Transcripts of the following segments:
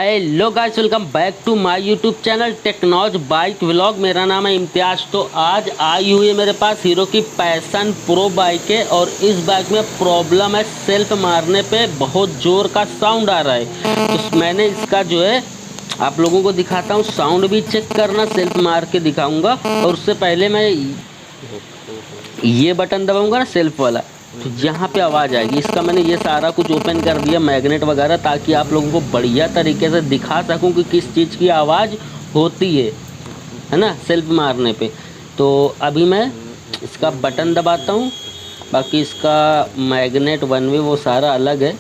Hello guys, welcome back to my YouTube channel technology bike vlog. मेरा नाम है इम्तियाज। तो आज आई हुई है मेरे पास हीरो की पैशन प्रो बाइक है और इस बाइक में प्रॉब्लम है, सेल्फ मारने पे बहुत ज़ोर का साउंड आ रहा है। तो मैंने इसका जो है आप लोगों को दिखाता हूँ, साउंड भी चेक करना, सेल्फ मार के दिखाऊँगा। और उससे पहले मैं ये बटन दबाऊँगा ना सेल्फ वाला, तो यहाँ पे आवाज़ आएगी। इसका मैंने ये सारा कुछ ओपन कर दिया, मैग्नेट वगैरह, ताकि आप लोगों को बढ़िया तरीके से दिखा सकूँ कि किस चीज़ की आवाज़ होती है ना सेल्फ मारने पे। तो अभी मैं इसका बटन दबाता हूँ, बाकी इसका मैग्नेट वन वे वो सारा अलग है।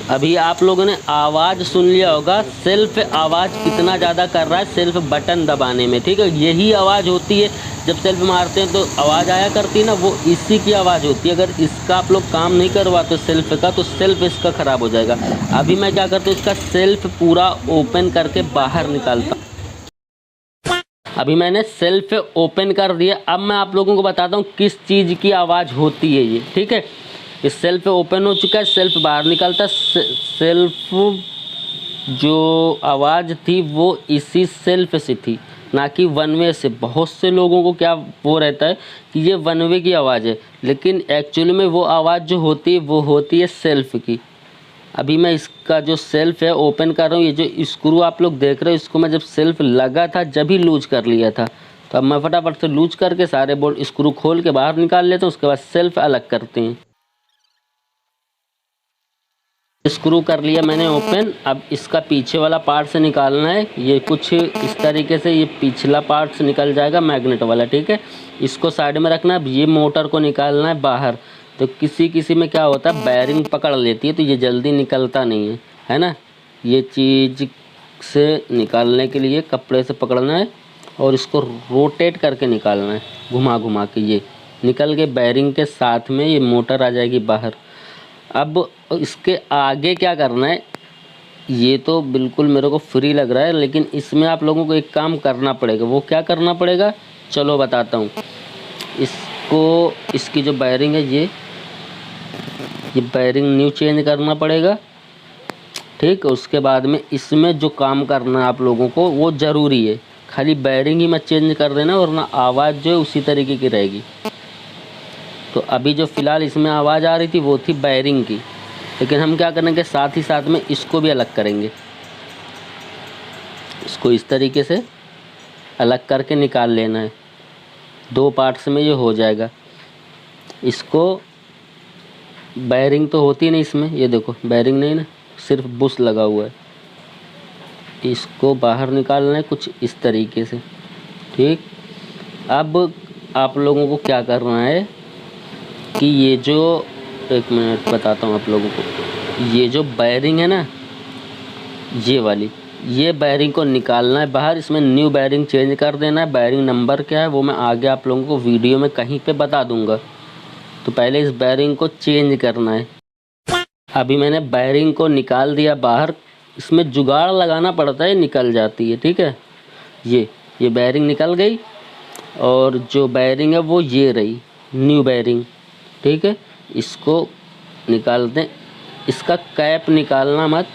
अभी आप लोगों ने आवाज़ सुन लिया होगा, सेल्फ आवाज़ कितना ज़्यादा कर रहा है सेल्फ बटन दबाने में। ठीक है, यही आवाज़ होती है जब सेल्फ मारते हैं तो आवाज़ आया करती है ना, वो इसी की आवाज़ होती है। अगर इसका आप लोग काम नहीं करवाते सेल्फ का, तो सेल्फ इसका ख़राब हो जाएगा। अभी मैं क्या करता हूँ, इसका सेल्फ पूरा ओपन करके बाहर निकालता हूँ। अभी मैंने सेल्फ ओपन कर दिया। अब मैं आप लोगों को बताता हूँ किस चीज़ की आवाज़ होती है ये। ठीक है, इस सेल्फ ओपन हो चुका है, सेल्फ बाहर निकलता। सेल्फ जो आवाज़ थी वो इसी सेल्फ से थी, ना कि वन वे से। बहुत से लोगों को क्या वो रहता है कि ये वन वे की आवाज़ है, लेकिन एक्चुअली में वो आवाज़ जो होती है वो होती है सेल्फ की। अभी मैं इसका जो सेल्फ है ओपन कर रहा हूँ। ये जो स्क्रू आप लोग देख रहे हो, इसको मैं जब सेल्फ लगा था जब ही लूज कर लिया था। तो अब मैं फटाफट से लूज करके सारे बोल्ट स्क्रू खोल के बाहर निकाल लेता हूँ, उसके बाद सेल्फ अलग करते हैं। स्क्रू कर लिया मैंने ओपन। अब इसका पीछे वाला पार्ट से निकालना है। ये कुछ इस तरीके से ये पिछला पार्ट से निकल जाएगा, मैग्नेट वाला। ठीक है, इसको साइड में रखना है। अब ये मोटर को निकालना है बाहर। तो किसी किसी में क्या होता है, बैरिंग पकड़ लेती है, तो ये जल्दी निकलता नहीं है ना। ये चीज़ से निकालने के लिए कपड़े से पकड़ना है और इसको रोटेट करके निकालना है, घुमा घुमा के। ये निकल के बैरिंग के साथ में ये मोटर आ जाएगी बाहर। अब इसके आगे क्या करना है, ये तो बिल्कुल मेरे को फ्री लग रहा है, लेकिन इसमें आप लोगों को एक काम करना पड़ेगा। वो क्या करना पड़ेगा, चलो बताता हूँ। इसको, इसकी जो बैरिंग है, ये बैरिंग न्यू चेंज करना पड़ेगा। ठीक, उसके बाद में इसमें जो काम करना है आप लोगों को वो ज़रूरी है। खाली बैरिंग ही मत चेंज कर देना, वरना आवाज़ जो है उसी तरीके की रहेगी। तो अभी जो फ़िलहाल इसमें आवाज़ आ रही थी वो थी बैरिंग की, लेकिन हम क्या करेंगे, साथ ही साथ में इसको भी अलग करेंगे। इसको इस तरीके से अलग करके निकाल लेना है। दो पार्ट्स में ये हो जाएगा। इसको बैरिंग तो होती नहीं इसमें, ये देखो बैरिंग नहीं ना, सिर्फ बुश लगा हुआ है। इसको बाहर निकालना है कुछ इस तरीके से। ठीक, अब आप लोगों को क्या करना है कि ये जो, एक मिनट बताता हूँ आप लोगों को। ये जो बैरिंग है ना, ये वाली, ये बैरिंग को निकालना है बाहर। इसमें न्यू बैरिंग चेंज कर देना है। बैरिंग नंबर क्या है वो मैं आगे आप लोगों को वीडियो में कहीं पे बता दूंगा। तो पहले इस बैरिंग को चेंज करना है। अभी मैंने बैरिंग को निकाल दिया बाहर। इसमें जुगाड़ लगाना पड़ता है, निकल जाती है। ठीक है, ये बैरिंग निकल गई और जो बैरिंग है वो ये रही न्यू बैरिंग। ठीक है, इसको निकालते हैं। इसका कैप निकालना मत,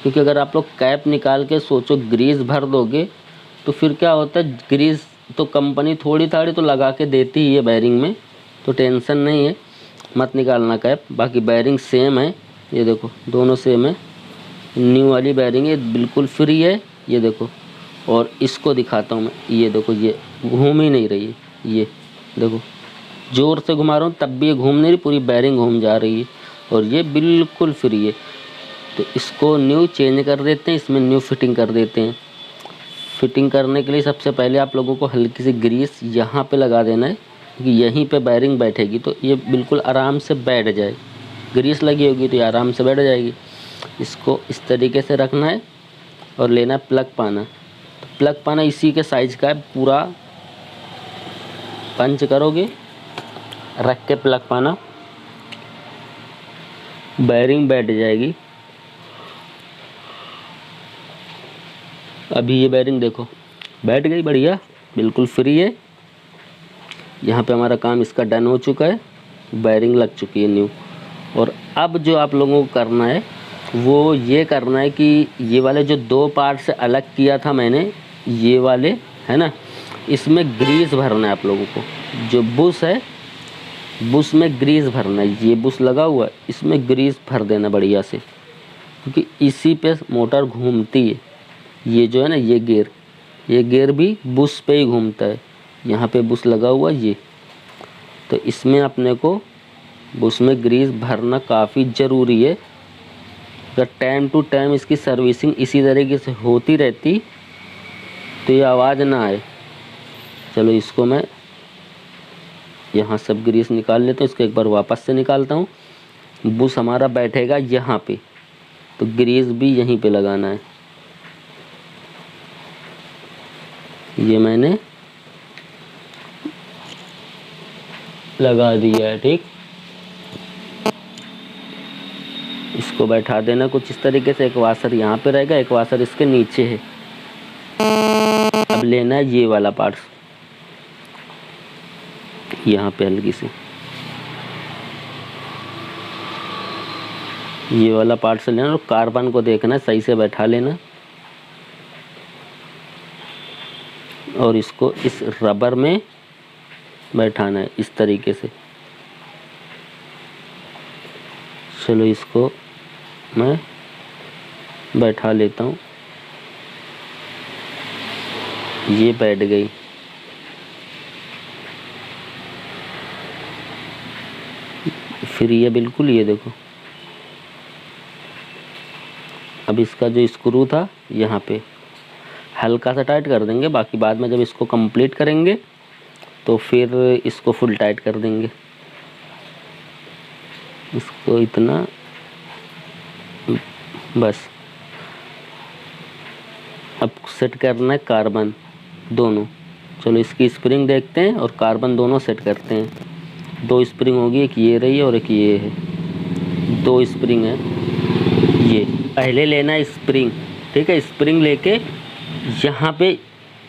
क्योंकि अगर आप लोग कैप निकाल के सोचो ग्रीस भर दोगे तो फिर क्या होता है, ग्रीस तो कंपनी थोड़ी थाड़ी तो लगा के देती ही है बैरिंग में, तो टेंशन नहीं है, मत निकालना कैप। बाकी बैरिंग सेम है, ये देखो दोनों सेम है। न्यू वाली बैरिंग है, बिल्कुल फ्री है, ये देखो। और इसको दिखाता हूँ मैं, ये देखो, ये घूम ही नहीं रही है। ये देखो ज़ोर से घुमा रहा हूँ तब भी ये घूम नहीं रही, पूरी बेरिंग घूम जा रही है और ये बिल्कुल फ्री है। तो इसको न्यू चेंज कर देते हैं, इसमें न्यू फिटिंग कर देते हैं। फिटिंग करने के लिए सबसे पहले आप लोगों को हल्की सी ग्रीस यहाँ पे लगा देना है कि यहीं पे बेरिंग बैठेगी तो ये बिल्कुल आराम से बैठ जाए। ग्रीस लगी होगी तो ये आराम से बैठ जाएगी। इसको इस तरीके से रखना है और लेना है प्लग पाना। तो प्लग पाना इसी के साइज का है, पूरा पंच करोगे, रख के प्लग पाना, बेरिंग बैठ जाएगी। अभी ये बेरिंग देखो बैठ गई, बढ़िया बिल्कुल फ्री है। यहाँ पे हमारा काम इसका डन हो चुका है, बेरिंग लग चुकी है न्यू। और अब जो आप लोगों को करना है वो ये करना है कि ये वाले जो 2 पार्ट से अलग किया था मैंने, ये वाले है ना, इसमें ग्रीस भरना है आप लोगों को। जो बुश है, बुश में ग्रीस भरना है। ये बुश लगा हुआ है, इसमें ग्रीस भर देना बढ़िया से, क्योंकि इसी पे मोटर घूमती है। ये जो है ना ये गियर भी बुश पे ही घूमता है। यहाँ पे बुश लगा हुआ ये, तो इसमें अपने को बुश में ग्रीस भरना काफ़ी ज़रूरी है। अगर टाइम टू टाइम इसकी सर्विसिंग इसी तरीके से होती रहती तो ये आवाज़ ना आए। चलो इसको मैं यहाँ सब ग्रीस निकाल लेता हूँ, इसको एक बार वापस से निकालता हूँ। बुश हमारा बैठेगा यहाँ पे, तो ग्रीस भी यहीं पे लगाना है। ये मैंने लगा दिया है, ठीक। इसको बैठा देना कुछ इस तरीके से। एक वाशर यहाँ पे रहेगा, एक वाशर इसके नीचे है। अब लेना है ये वाला पार्ट, यहाँ पे हल्की सी ये वाला पार्ट से लेना और कार्बन को देखना, सही से बैठा लेना और इसको इस रबर में बैठाना है इस तरीके से। चलो इसको मैं बैठा लेता हूँ, ये बैठ गई। फिर ये बिल्कुल, ये देखो अब इसका जो स्क्रू था यहाँ पे हल्का सा टाइट कर देंगे, बाकी बाद में जब इसको कंप्लीट करेंगे तो फिर इसको फुल टाइट कर देंगे। इसको इतना बस। अब सेट करना है कार्बन दोनों। चलो इसकी स्प्रिंग देखते हैं और कार्बन दोनों सेट करते हैं। 2 स्प्रिंग होगी, एक ये रही है और एक ये है। 2 स्प्रिंग है। ये पहले लेना है स्प्रिंग, ठीक है। स्प्रिंग लेके यहाँ पे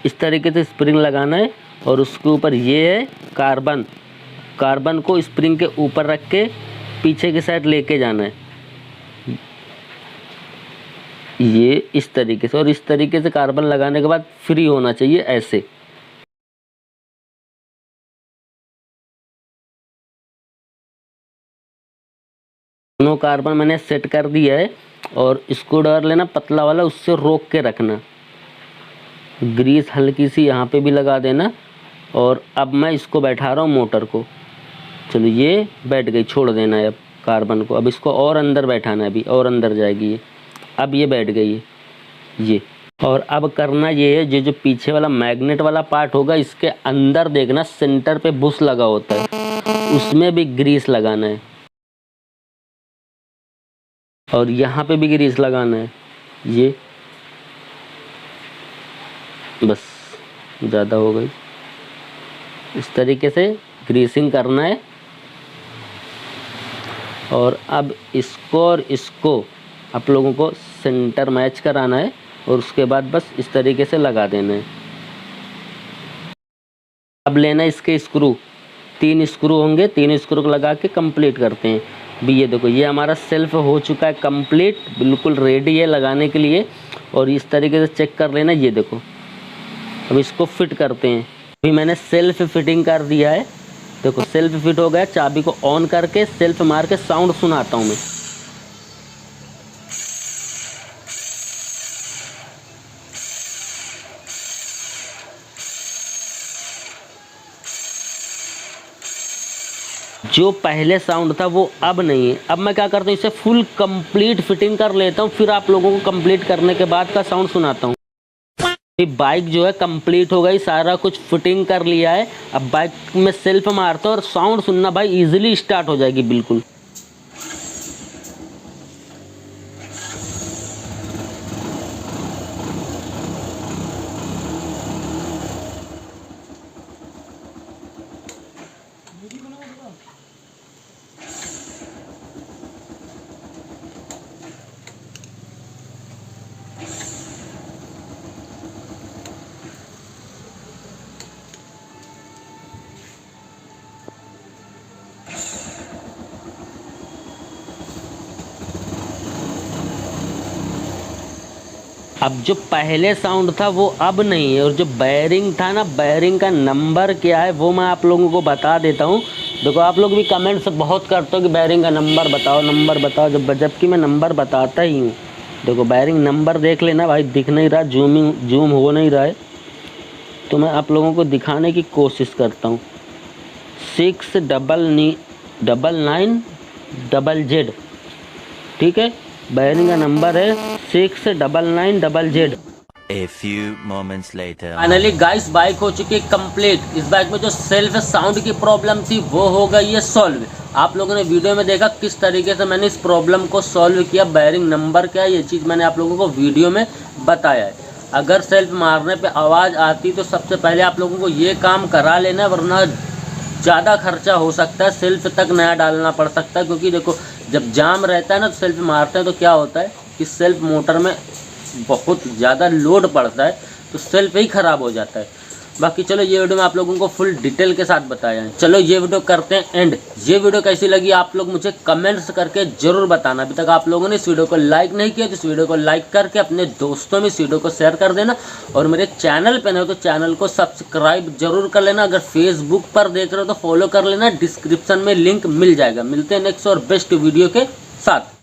इस तरीके से स्प्रिंग लगाना है और उसके ऊपर ये है कार्बन। कार्बन को स्प्रिंग के ऊपर रख के पीछे की साइड लेके जाना है, ये इस तरीके से। और इस तरीके से कार्बन लगाने के बाद फ्री होना चाहिए ऐसे। दोनों कार्बन मैंने सेट कर दिया है और स्क्रू ड्राइवर लेना पतला वाला, उससे रोक के रखना। ग्रीस हल्की सी यहाँ पे भी लगा देना। और अब मैं इसको बैठा रहा हूँ मोटर को। चलो ये बैठ गई, छोड़ देना है अब कार्बन को। अब इसको और अंदर बैठाना है, अभी और अंदर जाएगी ये। अब ये बैठ गई है ये। और अब करना ये है, जो पीछे वाला मैग्नेट वाला पार्ट होगा इसके अंदर देखना सेंटर पे बुश लगा होता है, उसमें भी ग्रीस लगाना है और यहाँ पे भी ग्रीस लगाना है। ये बस ज़्यादा हो गई, इस तरीके से ग्रीसिंग करना है। और अब इसको और इसको आप लोगों को सेंटर मैच कराना है और उसके बाद बस इस तरीके से लगा देना है। अब लेना है इसके स्क्रू, 3 स्क्रू होंगे, 3 स्क्रू को लगा के कंप्लीट करते हैं। भी ये देखो ये हमारा सेल्फ हो चुका है कंप्लीट, बिल्कुल रेडी है लगाने के लिए। और इस तरीके से चेक कर लेना, ये देखो। अब इसको फिट करते हैं। अभी मैंने सेल्फ फिटिंग कर दिया है, देखो सेल्फ फिट हो गया। चाबी को ऑन करके सेल्फ मार के साउंड सुनाता हूँ मैं। जो पहले साउंड था वो अब नहीं है। अब मैं क्या करता हूँ, इसे फुल कंप्लीट फिटिंग कर लेता हूँ, फिर आप लोगों को कंप्लीट करने के बाद का साउंड सुनाता हूँ। बाइक जो है कंप्लीट हो गई, सारा कुछ फिटिंग कर लिया है। अब बाइक में सेल्फ मारता हूँ और साउंड सुनना भाई इजीली स्टार्ट हो जाएगी बिल्कुल। अब जो पहले साउंड था वो अब नहीं है, और जो बैरिंग था ना, बैरिंग का नंबर क्या है वो मैं आप लोगों को बता देता हूँ। देखो आप लोग भी कमेंट से बहुत करते हो कि बैरिंग का नंबर बताओ, नंबर बताओ, जबकि मैं नंबर बताता ही हूँ। देखो बैरिंग नंबर देख लेना भाई, दिख नहीं रहा, जूम हो नहीं रहा है, तो मैं आप लोगों को दिखाने की कोशिश करता हूँ। 699ZZ, ठीक है, बैरिंग का नंबर है 699ZZ। A few moments later. Finally guys bike हो चुकी है कंप्लीट। इस बाइक में जो सेल्फ साउंड की प्रॉब्लम थी वो हो गई है सॉल्व। आप लोगों ने वीडियो में देखा किस तरीके से मैंने इस प्रॉब्लम को सॉल्व किया। बैरिंग नंबर क्या है ये चीज़ मैंने आप लोगों को वीडियो में बताया है। अगर सेल्फ मारने पे आवाज़ आती तो सबसे पहले आप लोगों को ये काम करा लेना, वरना ज़्यादा खर्चा हो सकता है, सेल्फ तक नया डालना पड़ सकता है। क्योंकि देखो जब जाम रहता है ना तो सेल्फ मारते हैं तो क्या होता है कि सेल्फ मोटर में बहुत ज़्यादा लोड पड़ता है तो सेल्फ ही ख़राब हो जाता है। बाकी चलो ये वीडियो में आप लोगों को फुल डिटेल के साथ बताया है। चलो ये वीडियो करते हैं एंड। ये वीडियो कैसी लगी आप लोग मुझे कमेंट्स करके ज़रूर बताना। अभी तक आप लोगों ने इस वीडियो को लाइक नहीं किया तो इस वीडियो को लाइक करके अपने दोस्तों में इस वीडियो को शेयर कर देना। और मेरे चैनल पर नहीं हो तो चैनल को सब्सक्राइब जरूर कर लेना। अगर फेसबुक पर देख रहे हो तो फॉलो कर लेना, डिस्क्रिप्शन में लिंक मिल जाएगा। मिलते हैं नेक्स्ट और बेस्ट वीडियो के साथ।